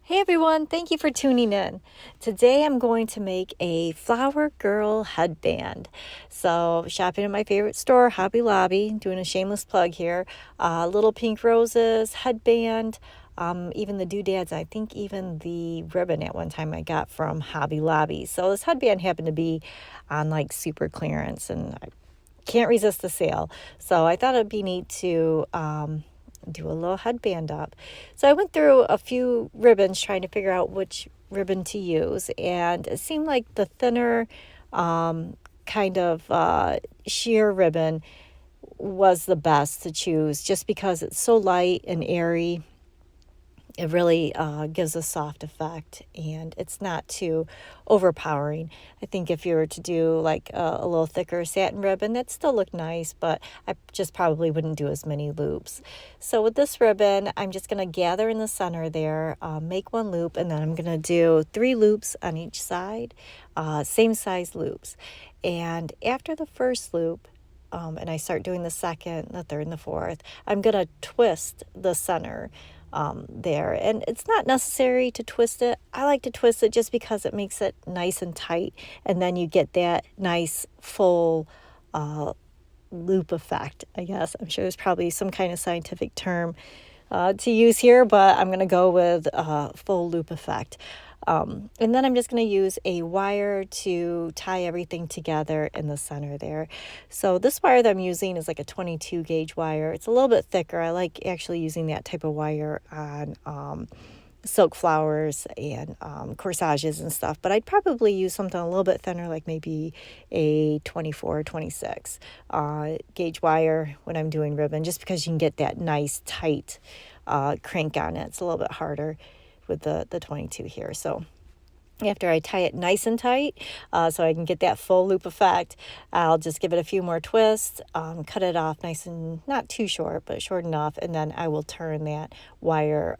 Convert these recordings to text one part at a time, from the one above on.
Hey everyone, thank you for tuning in. Today I'm going to make a flower girl headband. So, shopping at my favorite store, Hobby Lobby, doing a shameless plug here. Little pink roses, headband, even the doodads. I think even the ribbon at one time I got from Hobby Lobby. So, this headband happened to be on like super clearance and I can't resist the sale. So, I thought it'd be neat to do a little headband up. So I went through a few ribbons trying to figure out which ribbon to use, and it seemed like the thinner kind of sheer ribbon was the best to choose just because it's so light and airy. It really gives a soft effect and it's not too overpowering. I think if you were to do like a little thicker satin ribbon, that'd still look nice, but I just probably wouldn't do as many loops. So with this ribbon, I'm just going to gather in the center there, make one loop, and then I'm going to do 3 loops on each side, same size loops. And after the first loop, and I start doing the second, the third, and the fourth, I'm going to twist the center there. And it's not necessary to twist it. I like to twist it just because it makes it nice and tight. And then you get that nice full loop effect, I guess. I'm sure there's probably some kind of scientific term to use here, but I'm going to go with full loop effect. And then I'm just going to use a wire to tie everything together in the center there. So this wire that I'm using is like a 22 gauge wire. It's a little bit thicker. I like actually using that type of wire on silk flowers and corsages and stuff, but I'd probably use something a little bit thinner, like maybe a 24 or 26 gauge wire when I'm doing ribbon, just because you can get that nice tight crank on it. It's a little bit harder with the 22 here. So after I tie it nice and tight, so I can get that full loop effect, I'll just give it a few more twists, cut it off nice and not too short, but short enough, and then I will turn that wire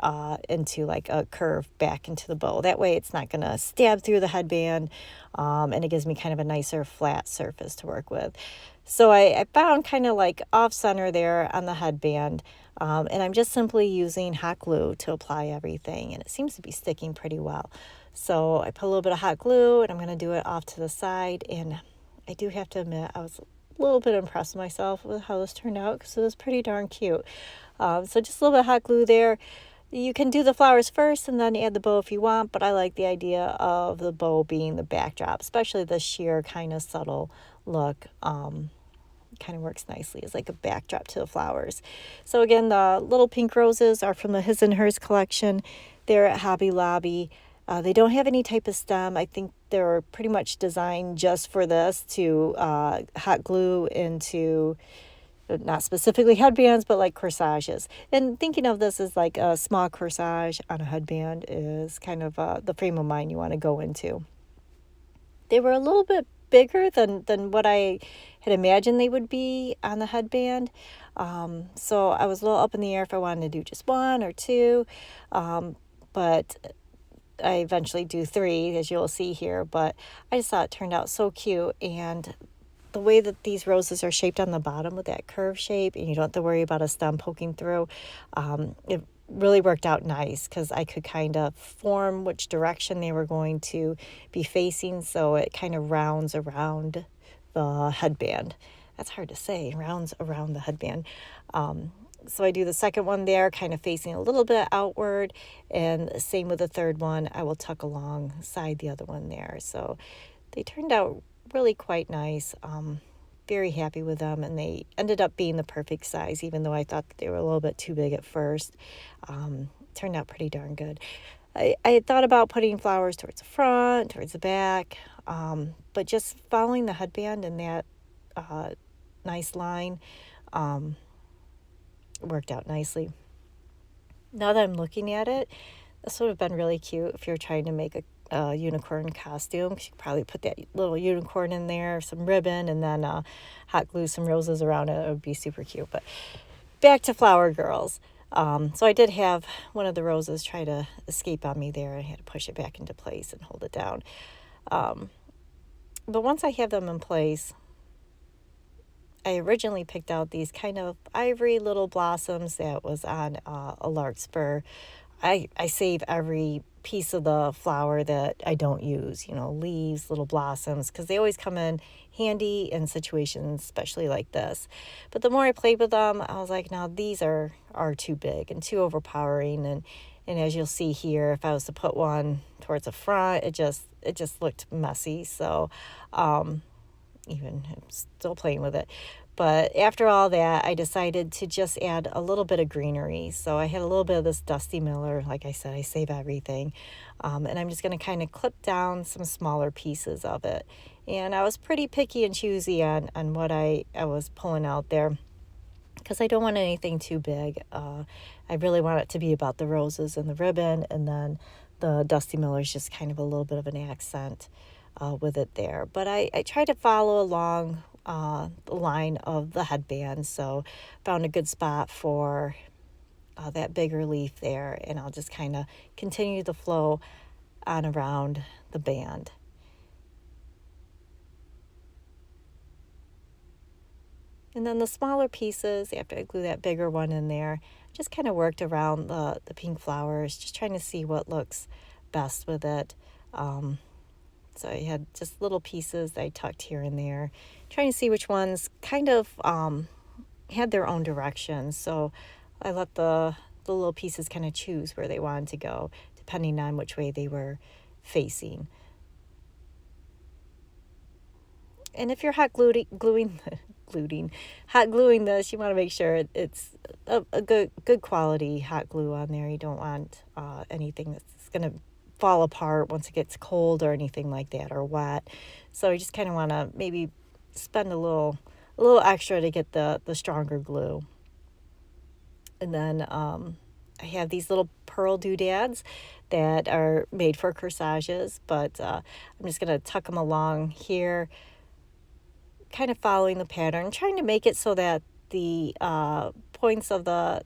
into like a curve back into the bow. That way it's not going to stab through the headband, and it gives me kind of a nicer flat surface to work with. So I found kind of like off center there on the headband, and I'm just simply using hot glue to apply everything, and it seems to be sticking pretty well. So I put a little bit of hot glue, and I'm going to do it off to the side, and I do have to admit I was a little bit impressed with myself with how this turned out because it was pretty darn cute. So just a little bit of hot glue there. You can do the flowers first and then add the bow if you want, but I like the idea of the bow being the backdrop, especially the sheer kind of subtle look. Kind of works nicely as like a backdrop to the flowers. So again, the little pink roses are from the His and Hers collection. They're at Hobby Lobby. They don't have any type of stem. I think they're pretty much designed just for this to hot glue into not specifically headbands, but like corsages. And thinking of this as like a small corsage on a headband is kind of the frame of mind you want to go into. They were a little bit bigger than what I had imagined they would be on the headband. So I was a little up in the air if I wanted to do just 1 or 2. But I eventually do 3, as you'll see here. But I just thought it turned out so cute. And the way that these roses are shaped on the bottom with that curve shape, and you don't have to worry about a stem poking through, it really worked out nice because I could kind of form which direction they were going to be facing, so it kind of rounds around the headband. That's hard to say, rounds around the headband. So I do the second one there, kind of facing a little bit outward, and same with the third one. I will tuck alongside the other one there. So they turned out really quite nice. Very happy with them, and they ended up being the perfect size, even though I thought that they were a little bit too big at first. Turned out pretty darn good. I had thought about putting flowers towards the front, towards the back, but just following the headband in that nice line worked out nicely. Now that I'm looking at it, this would have been really cute if you're trying to make a unicorn costume, because you could probably put that little unicorn in there, some ribbon, and then hot glue some roses around it. It would be super cute. But back to Flower Girls. So I did have one of the roses try to escape on me there. I had to push it back into place and hold it down. But once I have them in place, I originally picked out these kind of ivory little blossoms that was on a larkspur I save every piece of the flower that I don't use, leaves, little blossoms, because they always come in handy in situations, especially like this. But the more I played with them, I was like, now these are too big and too overpowering. And as you'll see here, if I was to put one towards the front, it just looked messy. So even I'm still playing with it. But after all that, I decided to just add a little bit of greenery. So I had a little bit of this Dusty Miller. Like I said, I save everything. And I'm just going to kind of clip down some smaller pieces of it. And I was pretty picky and choosy on what I was pulling out there, because I don't want anything too big. I really want it to be about the roses and the ribbon, and then the Dusty Miller is just kind of a little bit of an accent with it there. But I try to follow along the line of the headband, so found a good spot for that bigger leaf there, and I'll just kind of continue the flow on around the band. And then the smaller pieces, after I glue that bigger one in there, just kind of worked around the pink flowers, just trying to see what looks best with it. So I had just little pieces that I tucked here and there, trying to see which ones kind of had their own direction. So I let the little pieces kind of choose where they wanted to go, depending on which way they were facing. And if you're hot gluing this, you want to make sure it's a good quality hot glue on there. You don't want anything that's going to fall apart once it gets cold or anything like that, or wet. So you just kind of want to maybe spend a little extra to get the stronger glue. And then I have these little pearl doodads that are made for corsages, but I'm just going to tuck them along here, kind of following the pattern, trying to make it so that the points of the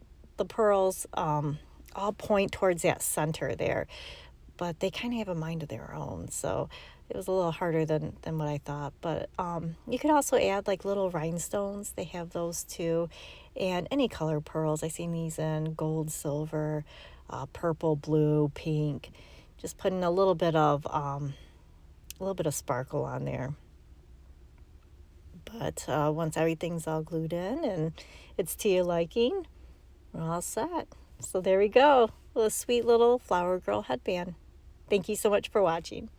pearls all point towards that center there. But they kind of have a mind of their own, so it was a little harder than what I thought. But you could also add like little rhinestones. They have those too, and any color pearls. I've seen these in gold, silver, purple, blue, pink. Just putting a little bit of sparkle on there. But once everything's all glued in and it's to your liking, we're all set. So there we go, a sweet little flower girl headband. Thank you so much for watching.